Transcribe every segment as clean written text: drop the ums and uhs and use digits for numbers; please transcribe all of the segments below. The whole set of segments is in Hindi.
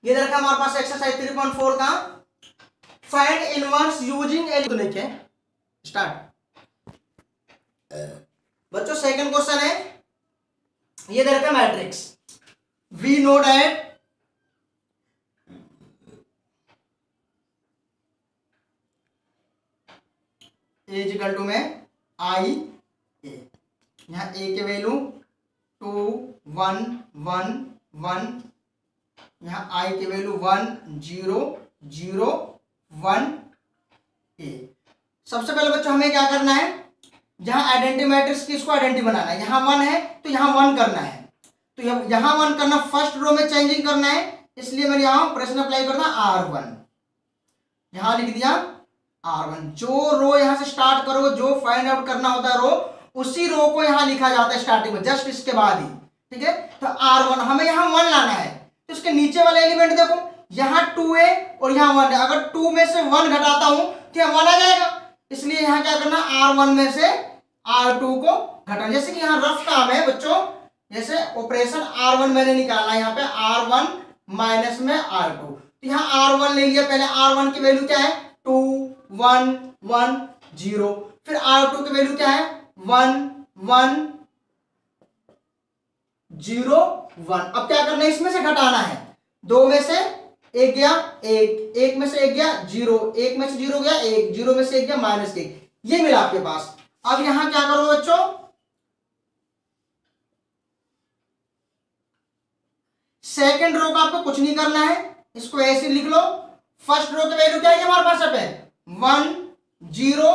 ये देखा हमारे पास एक्सरसाइज 3.4 का फाइंड इनवर्स यूजिंग तो लिखे स्टार्ट। बच्चों सेकंड क्वेश्चन है, ये दे रखा matrix we know that A equal to में आई ए, यहाँ ए के वैल्यू 2 1 1 1, यहाँ आई के वैल्यू 1 0 0 1 ए। सबसे पहले बच्चों हमें क्या करना है, जहां आइडेंटिटी मैट्रिक्स की इसको आइडेंटिटी बनाना है, यहाँ 1 है तो यहाँ 1 करना है, तो यहाँ 1 करना, फर्स्ट रो में चेंजिंग करना है, इसलिए मैंने यहाँ ऑपरेशन अप्लाई करना R1, यहाँ लिख दिया R1। जो रो यहाँ से स्टार्ट करो, जो फाइंड आउट करना होता है रो, उसी रो को यहाँ लिखा जाता है स्टार्टिंग में, जस्ट इसके बाद ही, ठीक है। तो R1 हमें यहाँ 1 लाना है, तो इसके नीचे वाले एलिमेंट देखो, यहाँ 2 है और यहाँ 1 है, अगर 2 में से 1 घटाता हूं तो यहाँ 1 आ जाएगा, इसलिए यहाँ क्या करना, R1 में से R2 को घटाना। जैसे कि यहाँ रफ काम है बच्चों, जैसे ऑपरेशन R1 मैंने निकाला, यहाँ पे R1 माइनस में R2, तो यहाँ R1 ले लिया, पहले R1 की वैल्यू क्या है 2 1 1 0, फिर R2 की वैल्यू क्या है 1 1 0 1। अब क्या करना है, इसमें से घटाना है, 2 में से 1 गया 1, 1 में से 1 गया 0, 1 में से 0 गया 1, 0 में से 1 गया -1, ये मिला आपके पास। अब यहां क्या करो बच्चों, सेकंड रो का आपको कुछ नहीं करना है, इसको ऐसे लिख लो। फर्स्ट रो की वैल्यू क्या है हमारे पास पे 1 0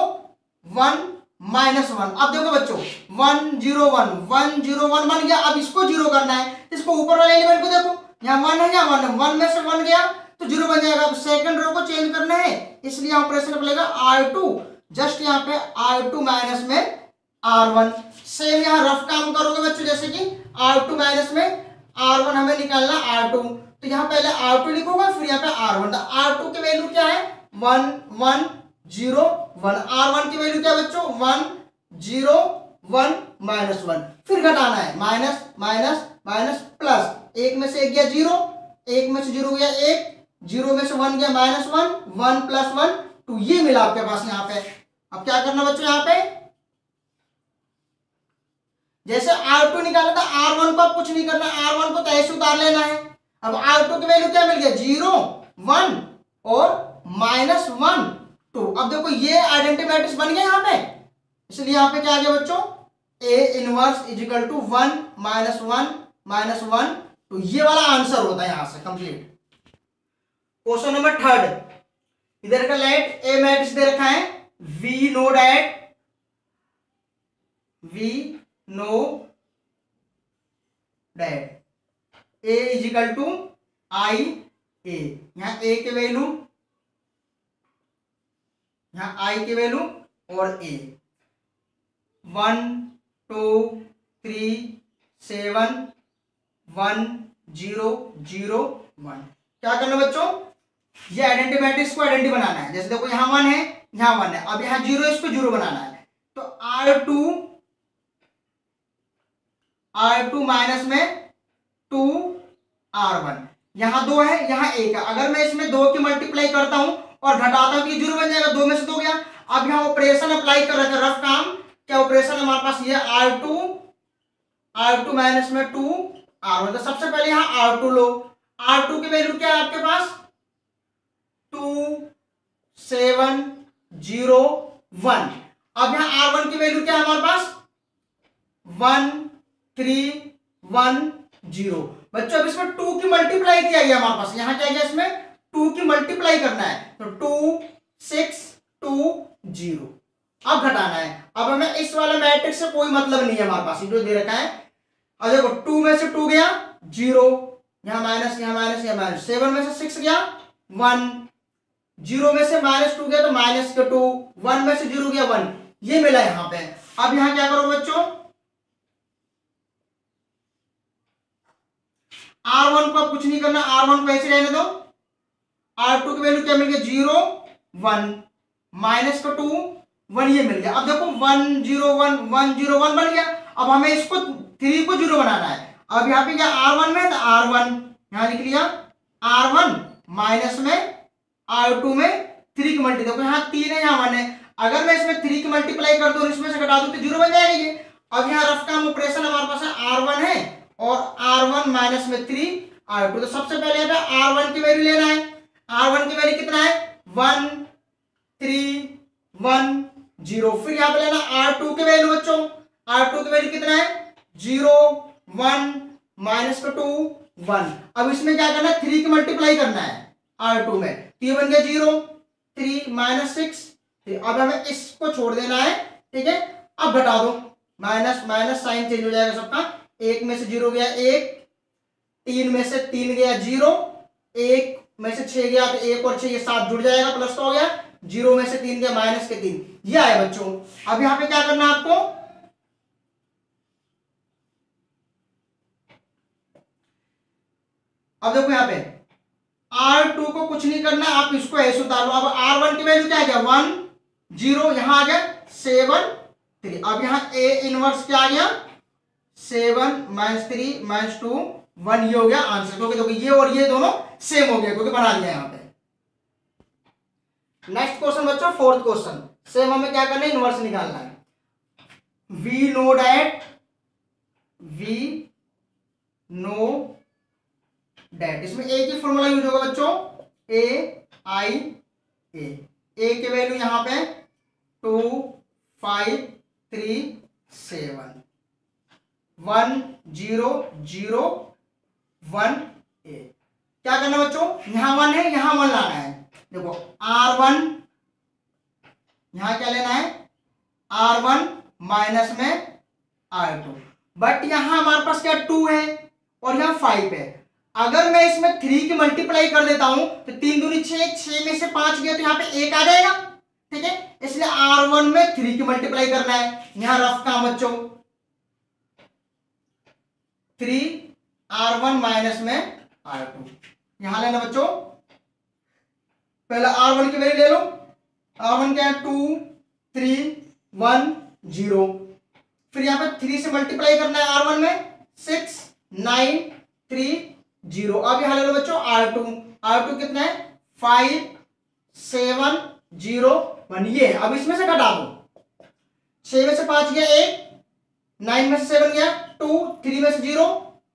1 -1। अब देखो बच्चों 1 0 1 1 0 1 बन गया, अब इसको 0 करना है, इसको ऊपर वाले एलिमेंट को देखो, यहाँ 1 है, यहाँ 1 है, 1 में से 1 गया तो 0 बन जाएगा। अब सेकंड रो को चेंज करना है, इसलिए ऑपरेशन अप्लाई R2, जस्ट यहाँ पे R2 माइनस में R1। सेम यहाँ रफ काम करोगे बच्चों, जैसे कि R2 माइनस में R1 हमें निकालना R2, तो यहाँ पहले R2 लिखोगे, फिर यहाँ पे R1। तो R2 की वैल्यू क्या है 1 1 0 1, R1 की वैल्यू क्या है बच्चों 1 0 1 -1, फिर घटाना है, माइनस माइनस माइनस प्लस, 1 में से 1 गया 0, 1 में से 0 गया 1, 0 में से 1 गया -1, 1 + 1 2, ये मिला आपके पास यहाँ पे। अब क्या करना बच्चों, यहाँ पे जैसे R2 निकाला था, R1 को अब कुछ नहीं करना, R1 को तो ऐसे उतार लेना है। अब R2 की वैल्यू क्या मिल गया 0 1 और -1 2। अब देखो ये आइडेंटिटी मैट्रिक्स बन गया यहाँ पे, इसलिए यहाँ पे क्या आ गया बच्चों, A इनवर्स इक्वल टू 1 -1 -1 2, ये वाला आंसर होता है यहाँ से कंप्लीट। क्वेश्चन नंबर 3, इधर का लेट ए मैट्रिक्स दे रखा है, we know that A equal to I A, यहाँ A के वैल्यू, यहाँ I के वैल्यू और A 1 2 3 7 1 0 0 1। क्या करना बच्चों, ये आइडेंटिटी मैट्रिक्स को आइडेंटिटी बनाना है। जैसे देखो यहाँ 1 है, यहाँ 1 है, अब यहाँ 0 है, इसको 0 बनाना है, तो R2 माइनस में 2 R1, यहाँ 2 है, यहाँ 1 है, अगर मैं इसमें 2 की मल्टीप्लाई करता हूं और घटाता हूं तो ये 0 बन जाएगा, 2 में से 2 गया। अब यहाँ ऑपरेशन अप्लाई कर रखा, रफ काम क्या ऑपरेशन हमारे पास, ये R2 माइनस में 2 R1। तो सबसे पहले यहाँ R2 लो, R2 की वैल्यू क्या है आपके पास 2 7 0 1। अब यहाँ R1 की वैल्यू क्या है हमारे पास 1 3 1 0। बच्चों अब इसमें 2 की मल्टीप्लाई किया गया हमारे पास, यहाँ क्या गया, इसमें 2 की मल्टीप्लाई करना है, तो 2 6 2 0। अब घटाना है, अब हमें इस वाले मैट्रिक्स से कोई मतलब नहीं है हमारे पास, जो दे रखा है। अब देखो 2 में से 2 गया 0, यहाँ माइनस यहाँ माइनस यहाँ माइनस, 7 में से 6 गया 1, 0 में से -2 गया तो -2, 1 में से 0 गया 1, ये मिला यहाँ पे। अब यहाँ क्या करो बच्चों, R1 को अब कुछ नहीं करना, R1 को ऐसे रहने दो, R2 की वैल्यू क्या मिल गया 0 1 -2 1, ये मिल गया। अब देखो 1 0 1 1 0 1 बन गया। अब हमें इसको 3 को 0 बनाना है। अब यहाँ पे क्या R1 में, तो R1 यहाँ लिख लिया, R1 माइनस में R2 में 3 की मल्टी, देखो यहाँ 3 है यहाँ 1 है, अगर मैं इसमें 3 की मल्टीप्लाई कर दूं और इसमें से घटा दूं तो 0 बन जाएगा ये। अब यहाँ रफ काम ऑपरेशन हमारे पास है R1 है और R1 माइनस में 3 R2, तो सबसे पहले यहाँ पे R1 की वैल्यू लेना है। R1 की वैल्यू कितना है 1 3 1 0, फिर यहाँ पे लेना R2 की वैल्यू बच्चों, R2 की वैल्यू कितना है 0 1 माइनस का 2 1। अब इसमें क्या करना है 3 की मल्टीप्लाई करना है R2 में, तो ये बन गया 0 3 माइनस 6। अब हमें इसको छोड़ देना है, ठीक है। अब घटा दो, माइनस माइनस साइन चेंज हो जाएगा सबका, 1 में से 0 गया 1, 3 में से 3 गया 0, 1 में से 6 गया तो 1 और 6 ये 7 जुड़ जाएगा, प्लस का हो गया, 0 में से 3 गया माइनस के 3, ये आया बच्चों। अब यहाँ पे क्या करना है आपको, अब देखो यहाँ पे R2 को कुछ नहीं करना, आप इसको ऐसे उतार लो। अब R1 की वैल्यू क्या आ गया 1 0, यहां आ गया 7 3। अब यहाँ A इनवर्स क्या आ गया 7 माइनस 3 माइनस 2 1, ये हो गया आंसर, क्योंकि देखो ये और ये दोनों सेम हो गया क्योंकि बना दिया यहाँ पे। नेक्स्ट क्वेश्चन बच्चों, फोर्थ क्वेश्चन, सेम हमें क्या करना है इनवर्स निकालना है। वी नो डेट, इसमें ए की फॉर्मूला यूज होगा बच्चों, ए की वैल्यू यहां पे 2 5 3 7 1 0 0 1 ए। क्या करना बच्चों, यहां 1 है यहां 1 लाना है। देखो R1 यहां क्या लेना है R1 माइनस में R2, बट यहां हमारे पास क्या 2 है और यहां 5 है। अगर मैं इसमें 3 की मल्टीप्लाई कर देता हूं तो 3 दूनी 6, 6 में से 5 गया तो यहाँ पे 1 आ जाएगा, ठीक है। इसलिए R1 में 3 की मल्टीप्लाई करना है। यहां रफ काम बच्चों 3 R1 माइनस में R2, यहां लेना बच्चों, पहले R1 की वैल्यू ले लो, R1 क्या है 2 3 1 0, फिर यहां पे 3 से मल्टीप्लाई करना है R1 में 6 9 3 0। अब यहां ले लो बच्चों R2 कितना है 5 7 0 1, ये अब इसमें से घटा दो, 6 में से 5 गया 1, 9 में से 7 गया 2, 3 में से 0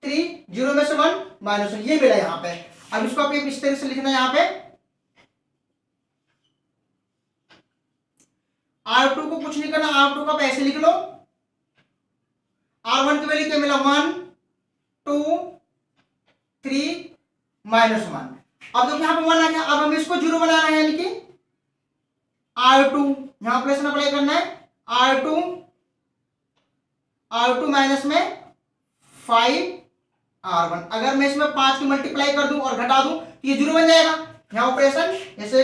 3, 0 में से 1 माइनस 1, ये मिला यहाँ पे। अब इसको आप इस तरह से लिखना है, यहाँ पे R2 को कुछ नहीं करना, R2 को आप ऐसे लिख लो, R1 की वैल्यू क्या मिला 1 2 3 माइनस 1। अब देखो यहाँ पे 1 आ गया, अब हमें इसको 0 बनाना है, यानी कि R2 यहां ऑपरेशन अप्लाई करना है, R2 माइनस में 5 R1। अगर मैं इसमें 5 की मल्टीप्लाई कर दूं और घटा दूं तो ये 0 बन जाएगा। यहां ऑपरेशन जैसे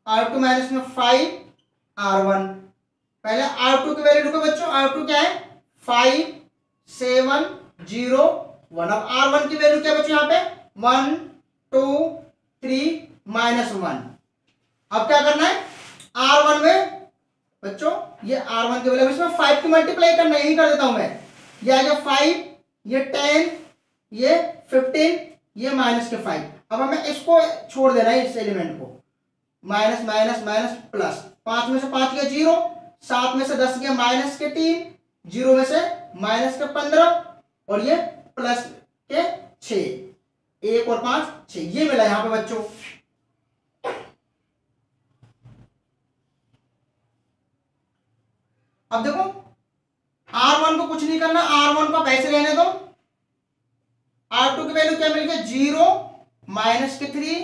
R2 माइनस में 5 R1, पहले R2 की वैल्यू लिखो बच्चों, R2 क्या है 5 7 0 1। अब R1 की वैल्यू क्या बच्चों यहाँ पे 1 2 3 माइनस 1। अब क्या करना है R1 में बच्चों, ये R1 की वैल्यू इसमें 5 की मल्टीप्लाई करना है, यही कर देता हूं मैं, ये आ गया 5, ये 10, ये 15, ये माइनस के 5। अब हमें इसको छोड़ देना है, इस एलिमेंट को, माइनस माइनस माइनस प्लस, 5 में से 5 गया 0, 7 में से 10 गया माइनस के 3, 0 में से माइनस के 15 और ये प्लस के 6, 1 और 5 6, ये मिला यहां पे बच्चों। अब देखो R1 को कुछ नहीं करना, R1 को ऐसे रहने दो, R2 की वैल्यू क्या मिल गई 0 माइनस के 3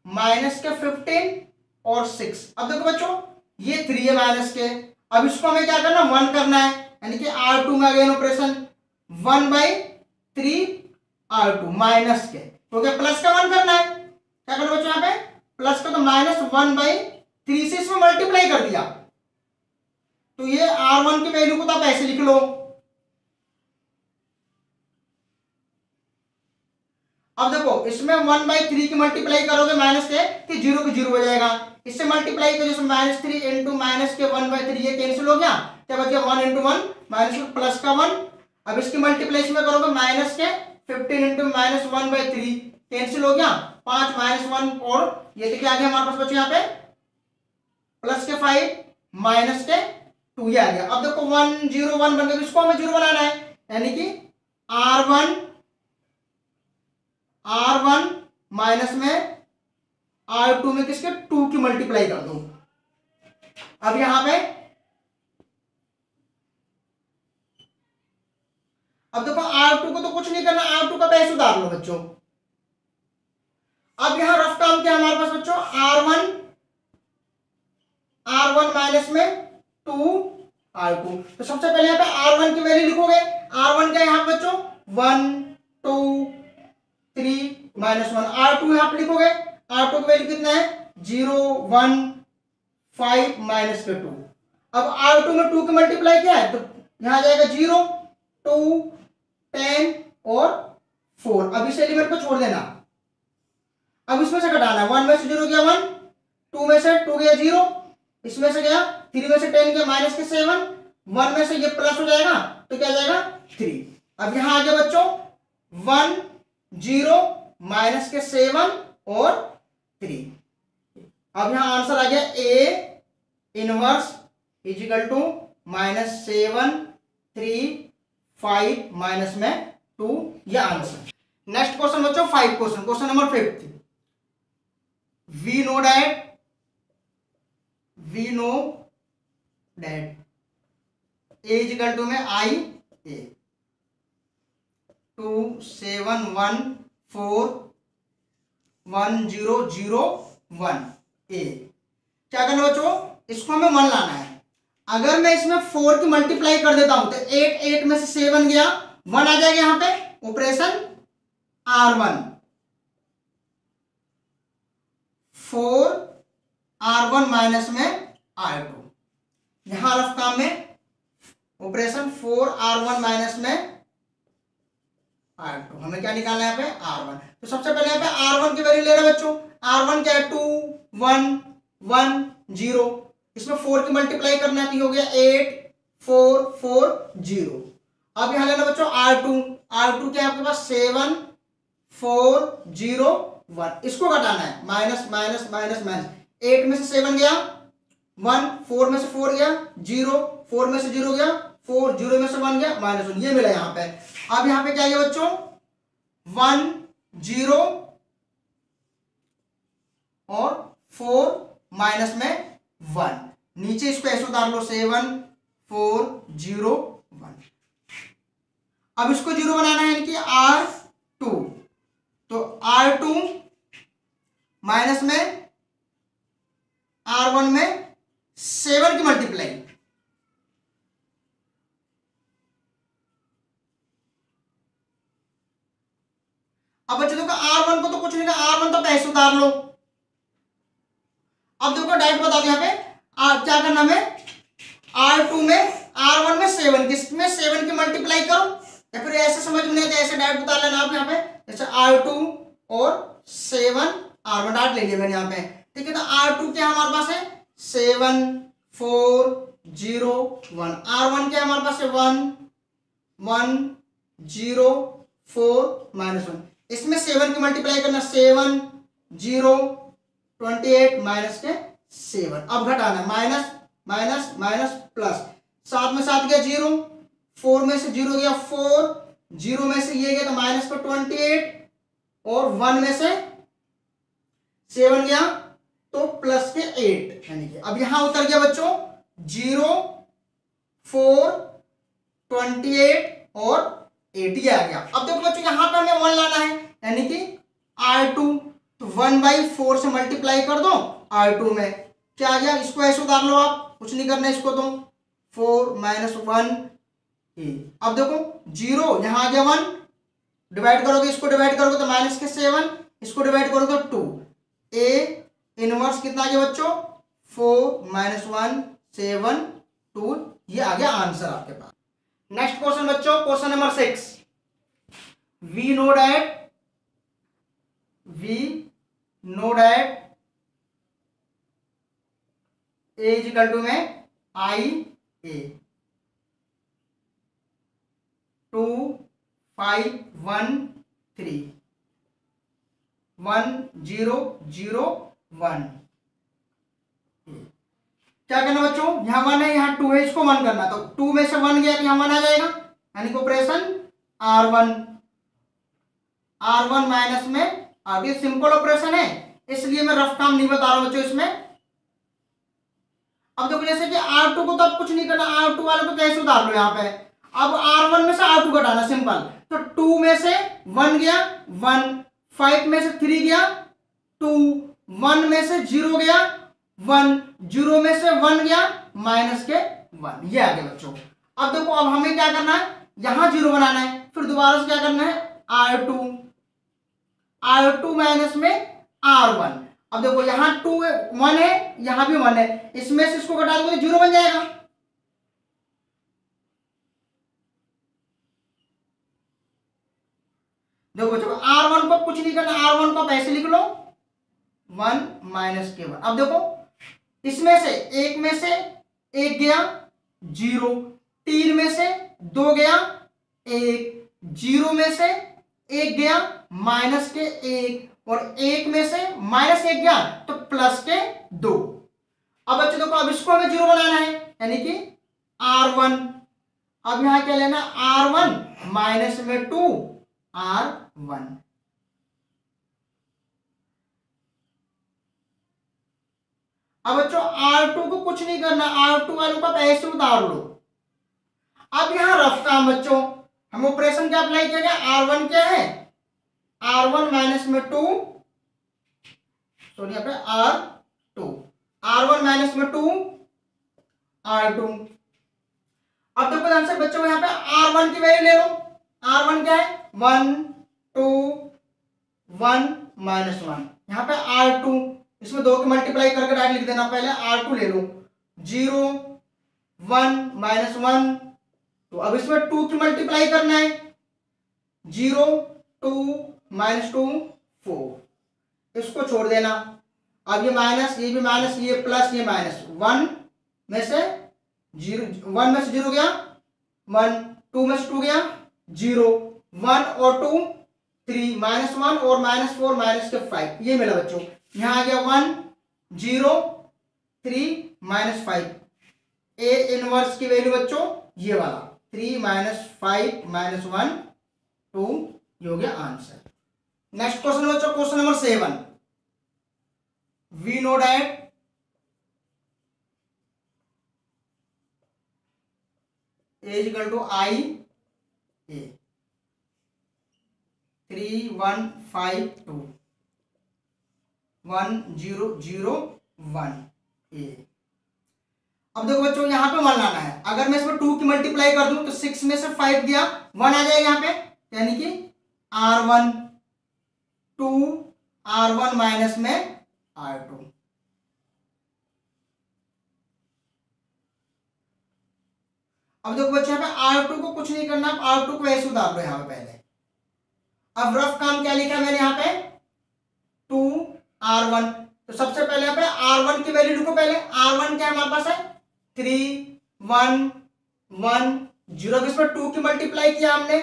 माइनस के 15 और 6। अब देखो बच्चों ये 3 है माइनस के, अब इसको हमें क्या करना 1 करना है, यानी कि R2 में अगेन ऑपरेशन 1/3 R2 माइनस के, तो क्या प्लस का 1 करना है, क्या करना बच्चों यहाँ पे प्लस का, तो माइनस 1/3 से इसमें मल्टीप्लाई कर दिया, तो ये R1 की वैल्यू को तो आप ऐसे लिख लो। अब देखो इसमें 1/3 की मल्टीप्लाई करोगे माइनस के तो 0 की 0 हो जाएगा, इससे मल्टीप्लाई करो जैसे -3 इंटू माइनस के 1/3, ये कैंसिल हो गया, क्या बच गया 1 इंटू 1 माइनस प्लस का 1। अब इसकी मल्टीप्लाई में करोगे माइनस के 15 इंटू -1/3 कैंसिल हो गया, 5 -1 और ये देखिए आ गया हमारे पास बच्चों यहाँ पे प्लस के 5 माइनस के 2 ये आ गया। अब देखो 1 0 1 बन गया, इसको हमें 0 बनाना है, यानी कि R1 माइनस में R2 में किसके 2 की मल्टीप्लाई कर दो। अब यहां पे अब देखो R2 को तो कुछ नहीं करना, R2 का बेस उतार लो बच्चों। अब यहां रफ काम क्या हमारे पास बच्चों, R1 माइनस में 2R2। तो सबसे पहले यहाँ पे R1 की वैल्यू लिखोगे, R1 क्या यहाँ पे बच्चों 1 2 3 -1, R2 यहाँ पे लिखोगे, R2 की वैल्यू कितना है 0 1 5 माइनस के 2। अब R2 में 2 की मल्टीप्लाई क्या है, तो यहां आ जाएगा 0 2 10 और 4। अब इस एलिमेंट को छोड़ देना, अब इसमें से घटाना, 1 में से 0 गया 1, 2 में से 2 गया 0, इसमें से गया 3 में से 10 गया माइनस के 7, 1 में से ये प्लस हो जाएगा तो क्या जाएगा 3। अब यहां आ गया बच्चों 1 0 माइनस के 7 और 3। अब यहां आंसर आ गया A inverse is equal to -7 3 5 minus में 2, ये आंसर। नेक्स्ट क्वेश्चन बच्चों 5 question, question number 5। we know that a is equal to में I a 2 7 1 4 1 0 0 1 a। क्या करना बच्चों, इसको हमें 1 लाना है। अगर मैं इसमें 4 की मल्टीप्लाई कर देता हूं तो 8 8 में से 7 गया, 1 आ जाएगा यहां पे, ऑपरेशन R1 4 R1 माइनस में R2। यहां रफ काम में ऑपरेशन 4 R1 माइनस में R2, हमें क्या निकालना है यहाँ पे R1। तो सबसे पहले यहाँ पे R1 की वैल्यू ले रहे बच्चों, R1 क्या है 2 1 1 0, इसमें 4 की मल्टीप्लाई करना है, हो गया 8 4 4 0। अब यहां लेना बच्चों R2 क्या है आपके पास 7 4 0 1, इसको घटाना है, माइनस माइनस माइनस माइनस, 8 में से 7 गया 1, 4 में से 4 गया 0, 4 में से 0 गया 4, 0 में से 1 गया -1, ये मिला यहाँ पे। अब यहाँ पे क्या है बच्चों 1 0 और 4 माइनस में 1, नीचे इसको ऐसे उतार लो 7 4 0 1। अब इसको 0 बनाना है, यानी कि R2, तो R2 माइनस में R1 में 7 की मल्टीप्लाई, अब बच्चों देखो R1 को तो कुछ नहीं था, R1 तो पैसे उतार लो। अब देखो डायरेक्ट बता दो यहाँ पे क्या करना है, R2 में R1 में 7 किसमें 7 की मल्टीप्लाई करो, या फिर ऐसे समझ में नहीं आता ऐसे डायरेक्ट बता लेना आप यहाँ पे, जैसे R2 और 7 R1 डाट ले लिया मैंने यहाँ पे, ठीक है। तो R2 क्या हमारे पास है 7 4 0 1, R1 क्या हमारे पास है 1 1 0 4 -1, इसमें 7 की मल्टीप्लाई करना 7 0 28 माइनस के 7। अब घटाना माइनस माइनस माइनस प्लस, 7 में 7 गया 0, 4 में से 0 गया 4, 0 में से ये गया तो माइनस का 28 और 1 में से 7 गया तो प्लस के 8, यानी कि अब यहां उतर गया बच्चों 0 4 28 और 80 आ गया। अब देखो बच्चों यहां पे हमें 1 लाना है, यानी कि R2, तो 1/4 से मल्टीप्लाई कर दो R2 में, क्या आ गया, इसको ऐसे उतार लो आप, कुछ नहीं करना इसको, तो 4 -1 a। अब देखो 0 यहां आ गया 1, डिवाइड करोगे, इसको डिवाइड करोगे तो माइनस के 7, इसको डिवाइड करोगे तो 2, a इनवर्स कितना आ गया बच्चों 4 -1 7 2, ये आ गया आंसर आपके पास। नेक्स्ट क्वेश्चन बच्चों, question number 6। We know that a is equal to में I a 2 5 1 3 1 0 0 1। क्या करना बच्चों, यहाँ 1 है, यहाँ 2 है, इसको 1 करना, तो 2 में से 1 गया तो यहाँ 1 आ जाएगा, यानी कि ऑपरेशन R1 माइनस में अब ये सिंपल ऑपरेशन है, इसलिए मैं रफ काम नहीं बता रहा हूं बच्चों इसमें। अब देखो जैसे कि R2 को तो अब कुछ नहीं करना, R2 वाले को कैसे उतार लो यहाँ पे, अब R1 में से R2 घटाना सिंपल, तो 2 में से 1 गया 1, 5 में से 3 गया 2, 1 में से 0 गया 1, 0 में से 1 गया माइनस के 1, ये आ गया बच्चों। अब देखो अब हमें क्या करना है, यहां 0 बनाना है, फिर दोबारा से क्या करना है R2 माइनस में R1। अब देखो यहाँ 2 1 है, यहाँ भी 1 है, इसमें से इसको घटा दोगे 0 बन जाएगा। देखो बच्चों R1 को कुछ नहीं करना, R1 को ऐसे लिख लो 1 माइनस के 1। अब देखो इसमें से एक में से 1 गया 0, 3 में से 2 गया 1, 0 में से 1 गया माइनस के 1, और 1 में से माइनस 1 गया तो प्लस के 2। अब बच्चों देखो अब इसको हमें 0 बनाना है, यानी कि R1। अब यहां क्या लेना, R1 माइनस में 2 R1। अब बच्चों R2 को कुछ नहीं करना, R2 वालों को ऐसे उतार लो। अब यहां रफ काम बच्चों, हम ऑपरेशन क्या अप्लाई किया गया, R1 क्या है, R1 माइनस में 2, सॉरी यहाँ पे R2, R1 माइनस में 2 R2। अब देखो ध्यान से बच्चों यहाँ पे R1 की वैल्यू ले लो, R1 क्या है 1 2 1 माइनस 1, यहाँ पे R2 इसमें 2 की मल्टीप्लाई करके डायरेक्ट लिख देना, पहले R2 ले लो 0 1 माइनस 1, तो अब इसमें 2 की मल्टीप्लाई करना है 0 2 माइनस 2 4, इसको छोड़ देना। अब ये माइनस, ये भी माइनस, ये प्लस, ये माइनस, 1 में से 0, 1 में से 0 गया 1, 2 में से 2 गया 0, 1 और 2 3, माइनस 1 और माइनस 4 माइनस के 5, ये मिला बच्चों। यहाँ आ गया 1 0 3 माइनस 5, ए इनवर्स की वैल्यू बच्चों ये वाला 3 माइनस 5 माइनस 1 2, ये हो गया आंसर। नेक्स्ट क्वेश्चन बच्चों, question number 7, we know that A is equal to I A 3 1 5 2 1 0 0 1 A। अब देखो बच्चों यहाँ पे 1 लाना है, अगर मैं इसमें 2 की मल्टीप्लाई कर दूं तो 6 में से 5 दिया 1 आ जाएगा यहाँ पे, यानी कि R1 2 R1 माइनस में R2। अब देखो बच्चों यहाँ पे R2 को कुछ नहीं करना, R2 को ऐसे उतार लो यहाँ पे पहले। अब रफ काम क्या लिखा मैंने यहाँ पे 2 R1, तो सबसे पहले यहाँ पे R1 की वैल्यू लिखो, पहले R1 क्या हमारे पास है 3 1 1 0, अब इसमें 2 की मल्टीप्लाई किया हमने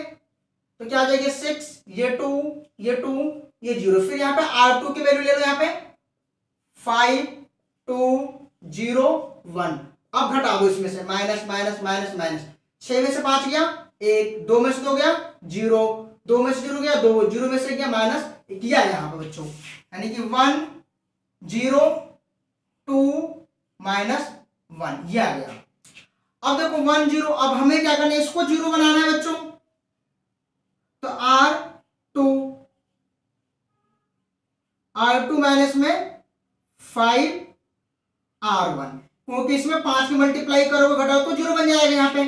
तो क्या आ जाएगी 6, ये 2 ये 2 ये 0, फिर यहाँ पे R2 की वैल्यू ले लो यहाँ पे 5 2 0 1। अब घटा दो इसमें से माइनस माइनस माइनस माइनस, 6 में से 5 गया 1, 2 में से 2 गया 0, 2 में से 0 गया 2, 0 में से गया माइनस किया यहाँ पे बच्चों, यानी कि 1 0 2 माइनस 1, ये आ गया। अब देखो 1 0, अब हमें क्या करना है, इसको 0 बनाना है बच्चों, तो R2 माइनस में 5 R1, क्योंकि इसमें 5 की मल्टीप्लाई करोगे घटाओ तो 0 बन जाएगा यहाँ पे।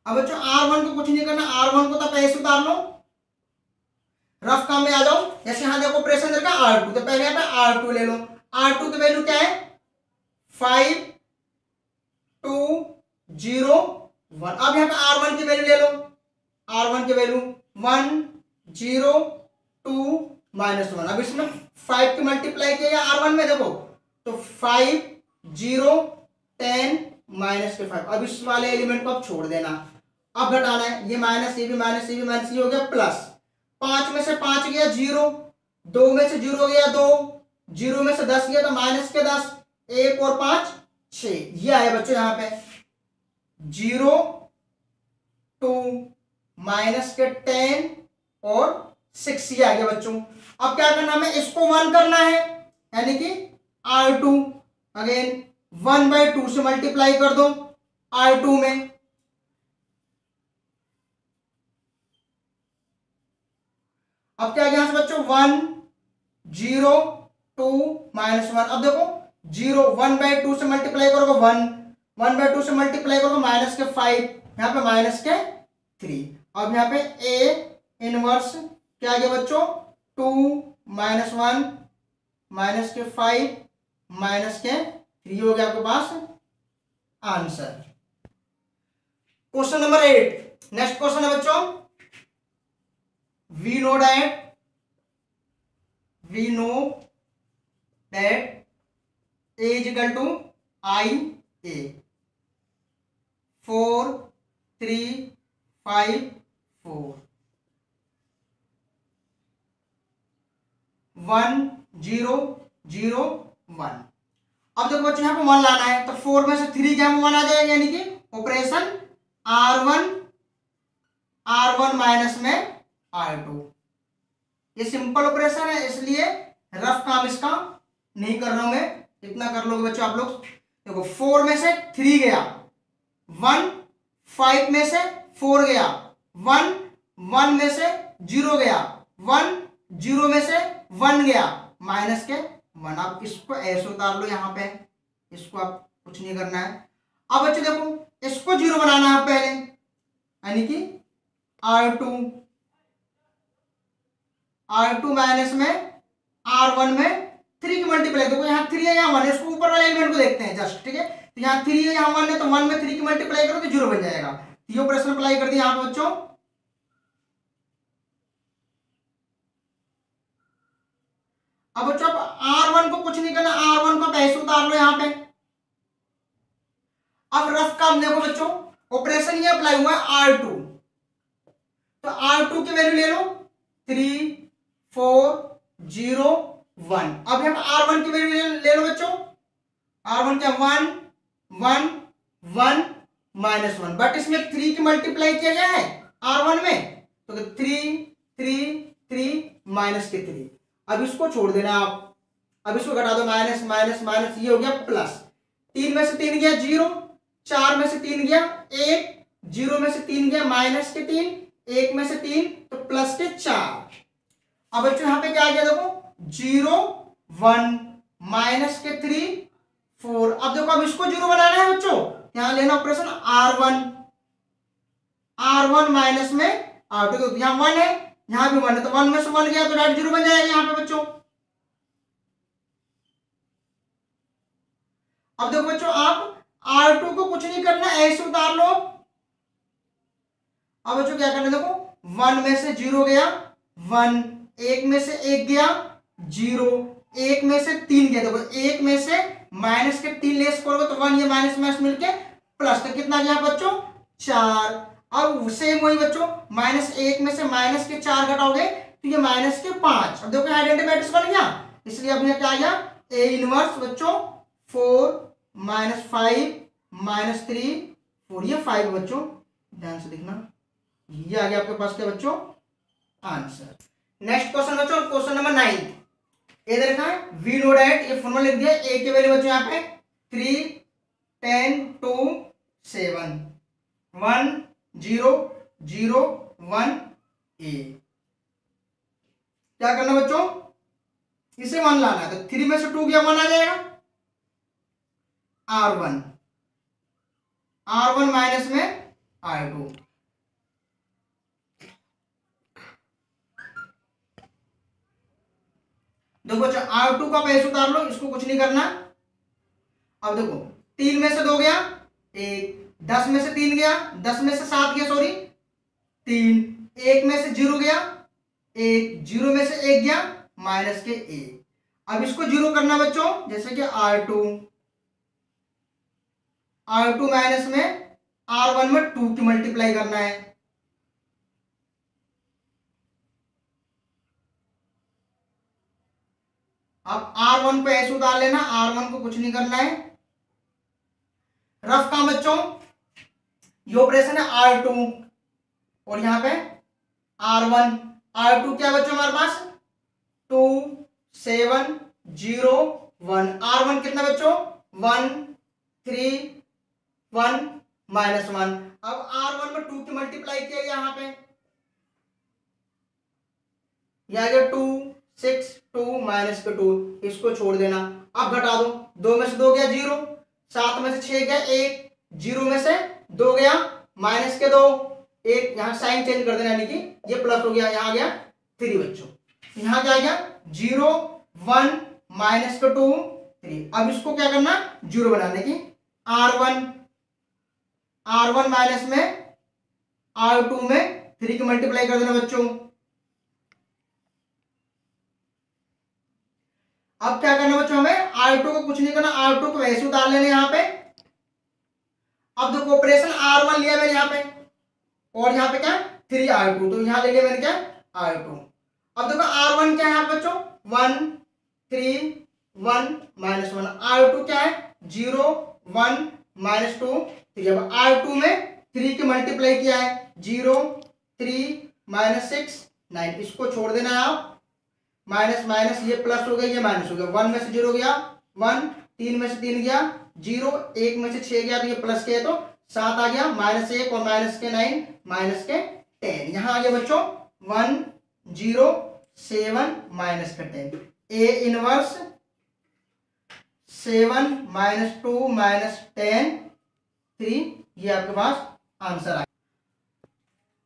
अब बच्चों R1 को कुछ नहीं करना, R1 को तो ऐसे उतार लो, रफ काम में आ जाओ। जैसे यहां देखो ऑपरेशन करके R2, तो पहले यहाँ पे R2 ले लो, R2 की वैल्यू क्या है 5 2 0 1। अब यहाँ पे R1 की वैल्यू ले लो, R1 की वैल्यू 1 0 2 माइनस 1। अब इसमें 5 की मल्टीप्लाई किया R1 में देखो तो 5 0 10 माइनस के 5। अब इस वाले एलिमेंट को अब छोड़ देना, अब घटाना है, ये माइनस, ये भी माइनस, ये भी माइनस, ये हो गया प्लस। 5 में से 5 गया 0, 2 में से 0 गया 2, 0 में से 10 गया तो माइनस के 10, 1 और 5 6। ये आया बच्चों यहाँ पे 0 2 माइनस के 10 और 6, ये आ गया बच्चों। अब क्या करना हमें, इसको 1 करना है, यानी कि R2 अगेन 1/2 से मल्टीप्लाई कर दो R2 में। अब क्या गया बच्चों 1 0 2 -1। अब देखो 0 1/2 से मल्टीप्लाई करोगे 1, 1/2 से मल्टीप्लाई करोगे माइनस के 5, यहाँ पे माइनस के 3। अब यहाँ पे A इनवर्स क्या आ गया बच्चों 2 -1 माइनस के 5 माइनस के 3 हो गया आपके पास answer. Question number 8, next question है बच्चों, we know that A is equal to IA, 4 3 5 4 1 0 0 1। अब देखो बच्चों यहाँ पे 1 लाना है, तो 4 में से 3 क्या 1 आ जाएगा, यानी कि ऑपरेशन R1 माइनस में R2। ये सिंपल ऑपरेशन है, इसलिए रफ काम इसका नहीं कर रहा हूं मैं, इतना कर लोगे बच्चों आप लोग। देखो 4 में से 3 गया 1, 5 में से 4 गया 1, 1 में से 0 गया 1, 0 में से 1 गया माइनस के 1। आप इसको ऐसे उतार लो, यहाँ पे इसको आप कुछ नहीं करना है। अब बच्चों देखो इसको 0 बनाना है पहले, यानी कि R2 माइनस में R1 में 3 की मल्टीप्लाई, देखो यहाँ 3 है यहाँ 1 है, इसको ऊपर वाले एलिमेंट को देखते हैं जस्ट, ठीक है। तो यहाँ 3 है यहाँ 1 है, तो 1 में 3 की मल्टीप्लाई करो तो 0 बन जाएगा। ये ऑपरेशन अप्लाई कर दिया यहाँ पे बच्चों। अब बच्चों R1 को कुछ नहीं करना, R1 को पैसे उतार लो यहाँ पे। अब रफ काम देखो बच्चों, ऑपरेशन ये अप्लाई हुआ है R2, तो R2 की वैल्यू ले लो 3 4 0 1। अब हम R1 की वैल्यू ले लो बच्चों, R1 क्या 1 1 1 -1, बट इसमें 3 की मल्टीप्लाई किया गया है R1 में, तो 3 3 3 माइनस के 3। अब इसको छोड़ देना आप, अब इसको घटा दो माइनस माइनस माइनस, ये हो गया प्लस। 3 में से 3 गया 0, 4 में से 3 गया 1, 0 में से 3 गया माइनस के 3, 1 में से 3 तो प्लस के 4। अब बच्चों यहाँ पे क्या आ गया देखो 0 1 माइनस के 3 4। अब देखो अब इसको 0 बनाना है बच्चों, यहाँ लेना ऑपरेशन R1 माइनस में R2, तो यहाँ 1 है यहाँ भी 1 है, तो 1 में से 1 गया तो डायरेक्ट 0 बन जाएगा यहाँ पे बच्चों। अब देखो बच्चों आप R2 को कुछ नहीं करना, ऐसे उतार लो। अब बच्चों क्या करना, देखो 1 में से 0 गया 1, 1 में से 1 गया 0, 1 में से 3 गया, देखो 1 में से माइनस के 3 लेस करोगे तो 1, ये माइनस माइनस मिलके प्लस, तो कितना गया बच्चों 4। अब सेम वही बच्चों -1 में से माइनस के 4 घटाओगे तो ये माइनस के 5। अब देखो आइडेंटिटी मैट्रिक्स बन गया, इसलिए अब यहाँ क्या आ गया A इनवर्स बच्चों 4 -5 -3 4, ये 5 बच्चों, ध्यान से देखना, ये आ गया आपके पास क्या बच्चों आंसर। नेक्स्ट क्वेश्चन बच्चों, क्वेश्चन नंबर 9, ये देखा है वी नो दैट, ये फॉर्मूला लिख दिया, A की वैल्यू बच्चों यहाँ पे 3 10 2 7 1 0 0 1 A। क्या करना बच्चों, इसे 1 लाना है, तो 3 में से 2 गया 1 आ जाएगा R1 माइनस में R2। देखो बच्चों R2 का पैसे उतार लो, इसको कुछ नहीं करना। अब देखो 3 में से 2 गया 1, 10 में से 3 गया 10 में से 7 गया सॉरी 3, 1 में से 0 गया 1, 0 में से 1 गया माइनस के 1। अब इसको 0 करना बच्चों, जैसे कि R2 R2 माइनस में R1 में 2 की मल्टीप्लाई करना है। अब R1 को ऐसे उतार लेना, R1 को कुछ नहीं करना है। रफ काम बच्चों, ये ऑपरेशन है R2 और यहां पे R1। R2 क्या बच्चों हमारे पास 2 7 0 1। R1 कितना बच्चों 1 3 1 -1। अब R1 में 2 की मल्टीप्लाई किया यहाँ पे, यह आ गया 2 6 2 माइनस के 2, इसको छोड़ देना। अब घटा दो, 2 में से 2 गया 0, 7 में से 6 गया 1, 0 में से 2 गया माइनस के 2, 1 यहाँ साइन चेंज कर देना, यानी कि ये प्लस हो गया, यहाँ आ गया 3 बच्चों। यहाँ क्या आ गया 0 1 माइनस के 2 3। अब इसको क्या करना 0 बनाने की, R1 माइनस में R2 में 3 की मल्टीप्लाई कर देना बच्चों। अब क्या करना बच्चों हमें R2 को कुछ नहीं करना, R2 को वैसे उतार लेना यहाँ पे। अब देखो ऑपरेशन R1 लिया मैंने यहाँ पे और यहाँ पे क्या 3R2, तो यहाँ ले लिया मैंने क्या R2। अब देखो R1 क्या है यहाँ बच्चों 1 3 1 -1। R2 क्या है 0 1 -2 3। अब R2 में 3 की मल्टीप्लाई किया है 0 3 -6 9, इसको छोड़ देना है आप। माइनस माइनस ये प्लस हो गया, ये माइनस हो गया, 1 में से 0 गया 1, 3 में से 3 गया 0, 1 में से 6 गया तो ये प्लस के है तो 7 आ गया, -1 और माइनस के 9 माइनस के 10। यहाँ आ गया बच्चों 1 0 7 माइनस का 10। A इनवर्स 7 -2 -10 3, ये आपके पास आंसर आया।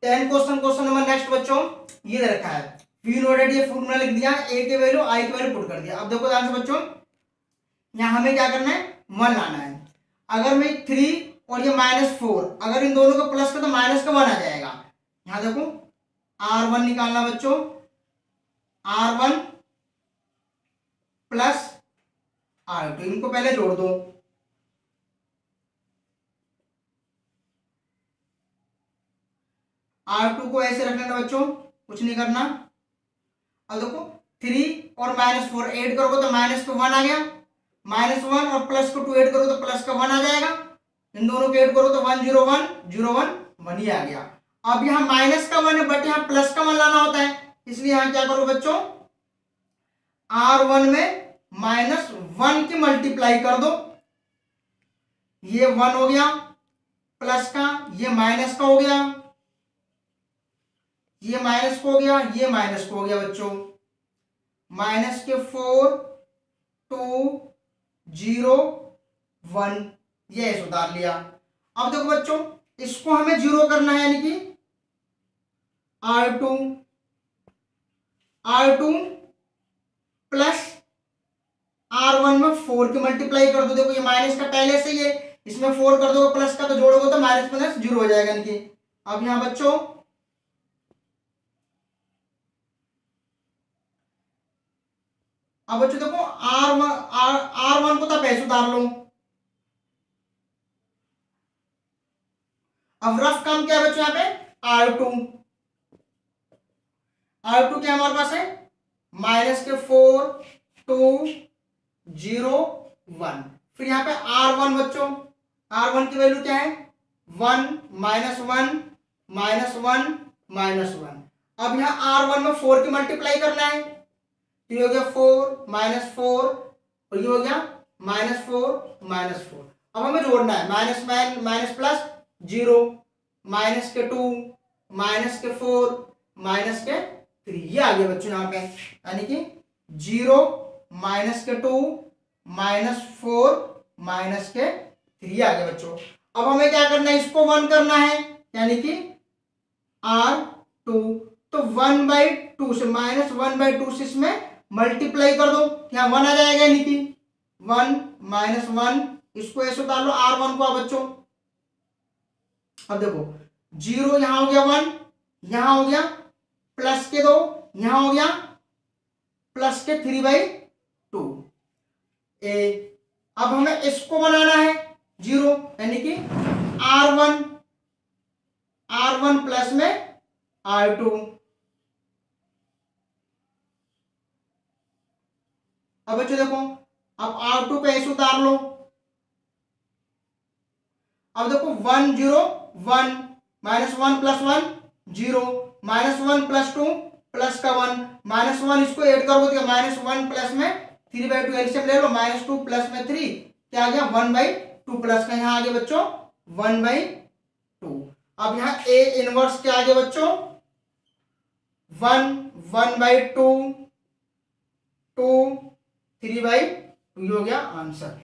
10 क्वेश्चन नंबर नेक्स्ट बच्चों ये दे रखा है, वी नोटेड, ये फॉर्मूला लिख दिया, ए के वैल्यू आई के वैल्यू पुट कर दिया। अब देखो ध्यान से बच्चों, यहाँ हमें क्या करना है 1 लाना है। अगर मैं 3 और ये -4 अगर इन दोनों को प्लस कर तो माइनस का 1 आ जाएगा। यहाँ देखो R1 निकालना बच्चों, R1 प्लस R2, इनको पहले जोड़ दो। R2 को ऐसे रख लेना बच्चों, कुछ नहीं करना। अब देखो 3 और -4 ऐड करोगे तो माइनस का 1 आ गया, -1 और प्लस को 2 ऐड करो तो प्लस का 1 आ जाएगा। इन दोनों को ऐड करो तो 1 0 1 0 1 1 ही आ गया। अब यहाँ माइनस का 1 है बट यहाँ प्लस का 1 लाना होता है, इसलिए यहाँ क्या करो बच्चों R1 में -1 की मल्टीप्लाई कर दो। ये 1 हो गया प्लस का, ये माइनस का हो गया, ये माइनस को हो गया, ये माइनस को हो गया बच्चों। माइनस के 4 2 0 1, ये ऐसे उतार लिया। अब देखो बच्चों इसको हमें 0 करना है, यानी कि R2 प्लस R1 में 4 की मल्टीप्लाई कर दो। देखो ये माइनस का पहले से ही है, इसमें 4 कर दो प्लस का, तो जोड़ोगे तो माइनस प्लस 0 हो जाएगा, यानी कि। अब यहां बच्चों देखो R1 को तो पैसे उतार लो। अब रफ काम क्या है बच्चों यहाँ पे R2 क्या हमारे पास है माइनस के 4 2 0 1। फिर यहाँ पे R1 बच्चों, R1 की वैल्यू क्या है 1 -1 -1 -1। अब यहाँ R1 में 4 की मल्टीप्लाई करना है, तो ये हो गया 4 -4 और ये हो गया -4 -4। अब हमें जोड़ना है माइनस प्लस 0 माइनस के 2 माइनस के 4 माइनस के 3, ये आ गया बच्चों यहाँ पे, यानी कि 0 माइनस के 2 -4 माइनस के 3 आ गया बच्चों। अब हमें क्या करना है, इसको 1 करना है, यानी कि R2, तो 1/2 से -1/2 से इसमें मल्टीप्लाई कर दो, यहाँ 1 आ जाएगा, यानी कि 1 -1, इसको ऐसे उतार लो R1 को। बच्चों अब देखो 0 यहां हो गया 1, यहां हो गया प्लस के 2, यहां हो गया प्लस के 3/2 ए। अब हमें इसको बनाना है, 0, यानी कि R1 प्लस में R2। अब बच्चों देखो, अब R2 पे ऐसे उतार लो। अब देखो 1 0 1 -1 + 1 0 -1 + 2 प्लस का 1 -1 इसको ऐड करोगे तो -1 प्लस में 3/2 एलसीएम ले लो, -2 प्लस में 3 क्या आ गया 1/2 प्लस का यहाँ आ गया बच्चों 1/2। अब यहाँ A इनवर्स क्या आ गया बच्चों 1 1/2 2 3/2 हो गया आंसर।